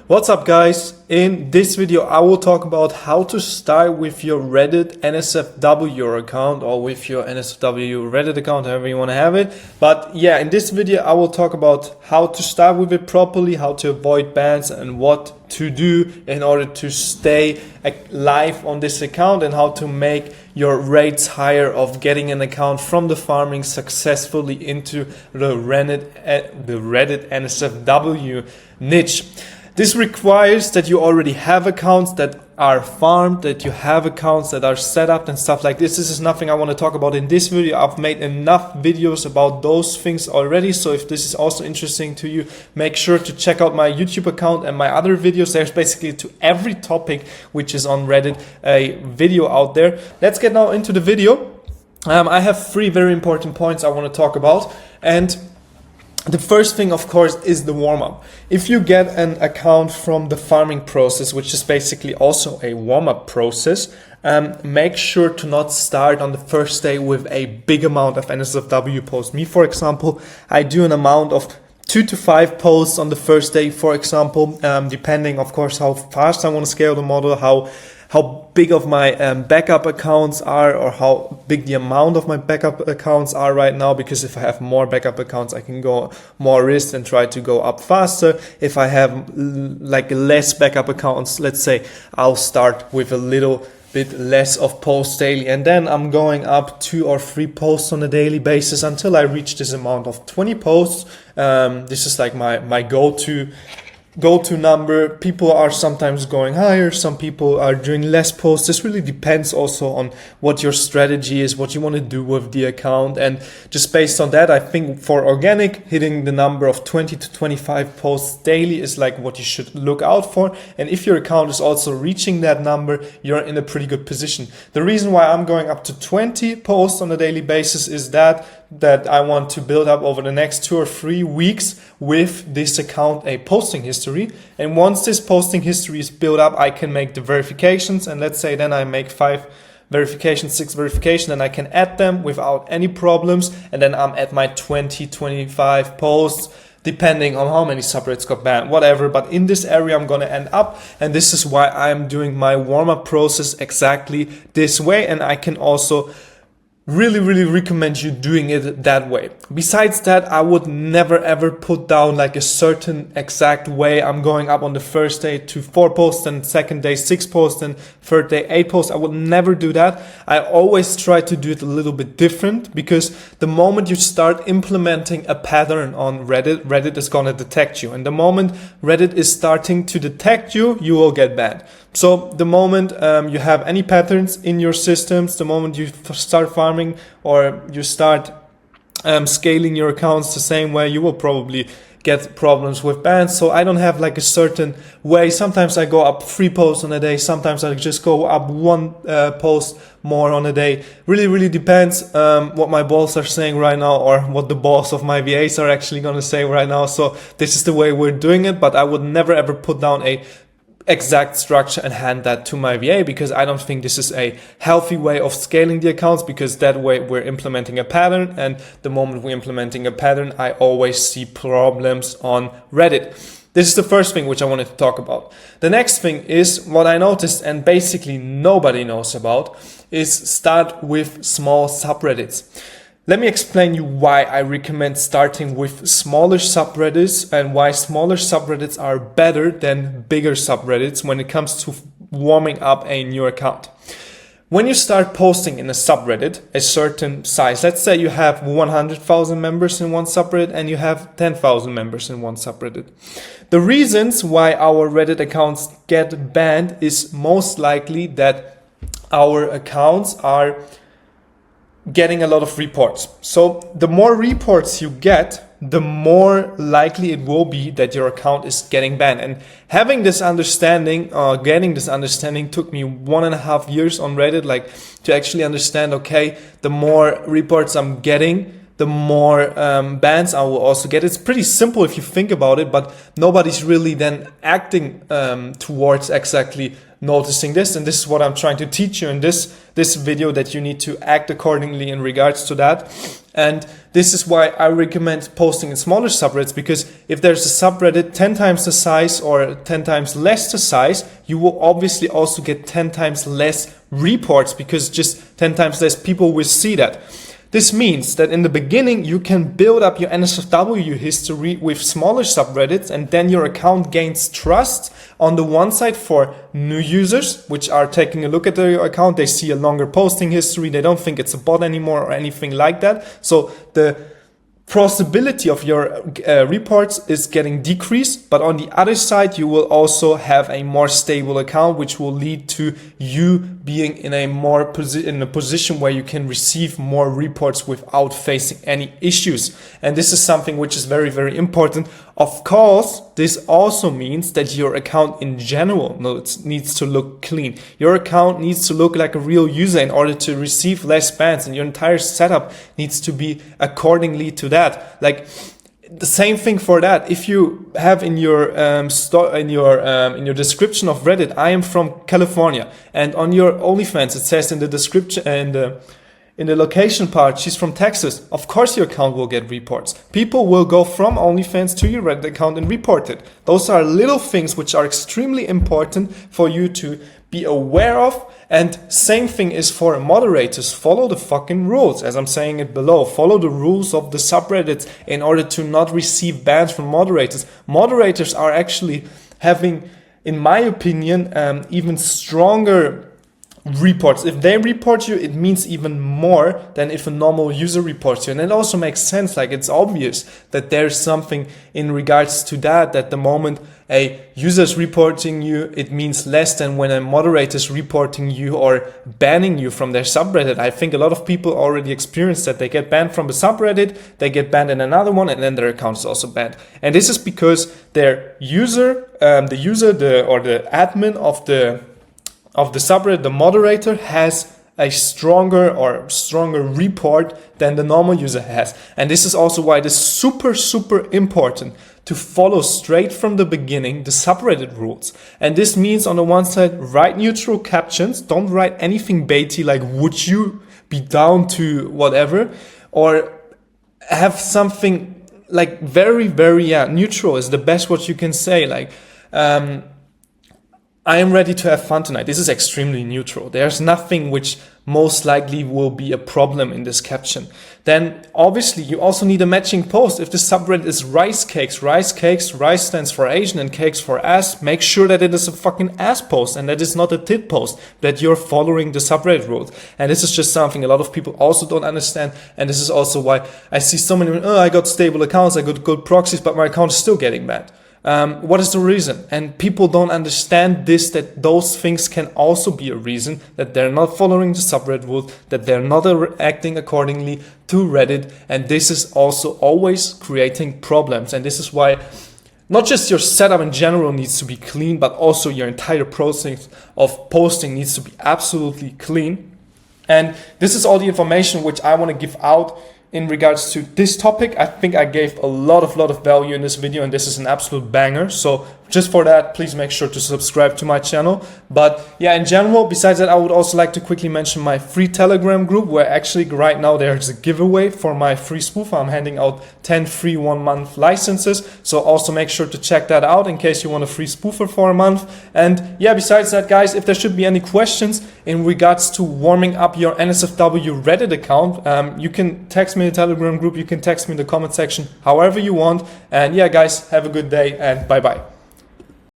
What's up guys? In this video I will talk about how to start with your Reddit NSFW account or with your NSFW Reddit account, however you want to have it. But yeah, in this video I will talk about how to start with it properly, how to avoid bans and what to do in order to stay live on this account and how to make your rates higher of getting an account from the farming successfully into the Reddit NSFW niche. This requires that you already have accounts that are farmed, that you have accounts that are set up and stuff like this. This is nothing I want to talk about in this video. I've made enough videos about those things already. So if this is also interesting to you, make sure to check out my YouTube account and my other videos. There's basically to every topic which is on Reddit a video out there. Let's get now into the video. I have three very important points I want to talk about. And the first thing, of course, is the warm-up. If you get an account from the farming process, which is basically also a warm-up process, make sure to not start on the first day with a big amount of NSFW posts. Me, for example, I do an amount of 2 to 5 posts on the first day, for example, depending, of course, how fast I want to scale the model, how big of my backup accounts are, or how big the amount of my backup accounts are right now, because if I have more backup accounts I can go more risk and try to go up faster. If I have like less backup accounts, let's say I'll start with a little bit less of posts daily, and then I'm going up 2 or 3 posts on a daily basis until I reach this amount of 20 posts. This is like my go-to number. People are sometimes going higher, some people are doing less posts. This really depends also on what your strategy is, what you want to do with the account, and just based on that, I think for organic, hitting the number of 20 to 25 posts daily is like what you should look out for. And if your account is also reaching that number, you're in a pretty good position. The reason why I'm going up to 20 posts on a daily basis is that I want to build up over the next 2 or 3 weeks with this account a posting history. And once this posting history is built up, I can make the verifications, and let's say then I make 5 verifications, 6 verifications, and I can add them without any problems, and then I'm at my 20-25 posts, depending on how many subreddits got banned, whatever. But in this area I'm gonna end up, and this is why I'm doing my warm-up process exactly this way, and I can also really recommend you doing it that way. Besides that, I would never ever put down like a certain exact way. I'm going up on the first day to 4 posts, and second day 6 posts, and third day 8 posts. I would never do that. I always try to do it a little bit different, because the moment you start implementing a pattern on Reddit is gonna detect you. And the moment Reddit is starting to detect you, you will get banned. So the moment you have any patterns in your systems, the moment you start farming or you start scaling your accounts the same way, you will probably get problems with bans. So I don't have like a certain way. Sometimes I go up 3 posts on a day. Sometimes I just go up 1 post more on a day. Really depends what my balls are saying right now, or what the balls of my VAs are actually going to say right now. So this is the way we're doing it, but I would never ever put down a exact structure and hand that to my VA, because I don't think this is a healthy way of scaling the accounts, because that way we're implementing a pattern, and the moment we're implementing a pattern, I always see problems on Reddit. This is the first thing which I wanted to talk about. The next thing is what I noticed, and basically nobody knows about, is start with small subreddits. Let me explain you why I recommend starting with smaller subreddits, and why smaller subreddits are better than bigger subreddits when it comes to warming up a new account. When you start posting in a subreddit a certain size, let's say you have 100,000 members in one subreddit and you have 10,000 members in one subreddit. The reasons why our Reddit accounts get banned is most likely that our accounts are getting a lot of reports. So the more reports you get, the more likely it will be that your account is getting banned. And having this understanding, getting this understanding took me 1.5 years on Reddit, like to actually understand, okay, the more reports I'm getting, the more bans I will also get. It's pretty simple if you think about it, but nobody's really then acting towards exactly noticing this. And this is what I'm trying to teach you in this video, that you need to act accordingly in regards to that. And this is why I recommend posting in smaller subreddits, because if there's a subreddit 10 times the size or 10 times less the size, you will obviously also get 10 times less reports, because just 10 times less people will see that. This means that in the beginning, you can build up your NSFW history with smaller subreddits, and then your account gains trust on the one side for new users, which are taking a look at your account. They see a longer posting history. They don't think it's a bot anymore or anything like that. So the possibility of your reports is getting decreased, but on the other side, you will also have a more stable account, which will lead to you being in a position where you can receive more reports without facing any issues. And this is something which is very, very important. Of course, this also means that your account in general needs to look clean. Your account needs to look like a real user in order to receive less bans, and your entire setup needs to be accordingly to that. Like, the same thing for that. If you have in your in your description of Reddit, I am from California, and on your OnlyFans it says in the description and in the location part, she's from Texas, of course your account will get reports. People will go from OnlyFans to your Reddit account and report it. Those are little things which are extremely important for you to be aware of. And same thing is for moderators. Follow the fucking rules, as I'm saying it below. Follow the rules of the subreddits in order to not receive bans from moderators. Moderators are actually having, in my opinion, even stronger reports. If they report you, it means even more than if a normal user reports you. And it also makes sense. Like, it's obvious that there's something in regards to that the moment a user is reporting you, it means less than when a moderator is reporting you or banning you from their subreddit. I think a lot of people already experience that. They get banned from the subreddit, they get banned in another one, and then their account is also banned. And this is because their user, the admin of the subreddit, the moderator, has a stronger report than the normal user has. And this is also why it is super, super important to follow straight from the beginning the subreddit rules. And this means, on the one side, write neutral captions. Don't write anything baity like "would you be down to whatever," or have something like very, very neutral is the best what you can say. Like, I am ready to have fun tonight. This is extremely neutral. There's nothing which most likely will be a problem in this caption. Then obviously you also need a matching post. If the subreddit is rice cakes, rice stands for Asian and cakes for ass, make sure that it is a fucking ass post and that it's not a tit post, that you're following the subreddit rules. And this is just something a lot of people also don't understand. And this is also why I see so many, I got stable accounts, I got good proxies, but my account is still getting banned. What is the reason? And people don't understand this, that those things can also be a reason, that they're not following the subreddit rules, that they're not acting accordingly to Reddit. And this is also always creating problems. And this is why not just your setup in general needs to be clean, but also your entire process of posting needs to be absolutely clean. And this is all the information which I want to give out in regards to this topic. I think I gave a lot of value in this video, and this is an absolute banger. So just for that, please make sure to subscribe to my channel. But yeah, in general, besides that, I would also like to quickly mention my free Telegram group, where actually right now there's a giveaway for my free spoofer. I'm handing out 10 free 1-month licenses. So also make sure to check that out in case you want a free spoofer for a month. And yeah, besides that, guys, if there should be any questions in regards to warming up your NSFW Reddit account, you can text me in the Telegram group, you can text me in the comment section, however you want. And yeah, guys, have a good day and bye-bye.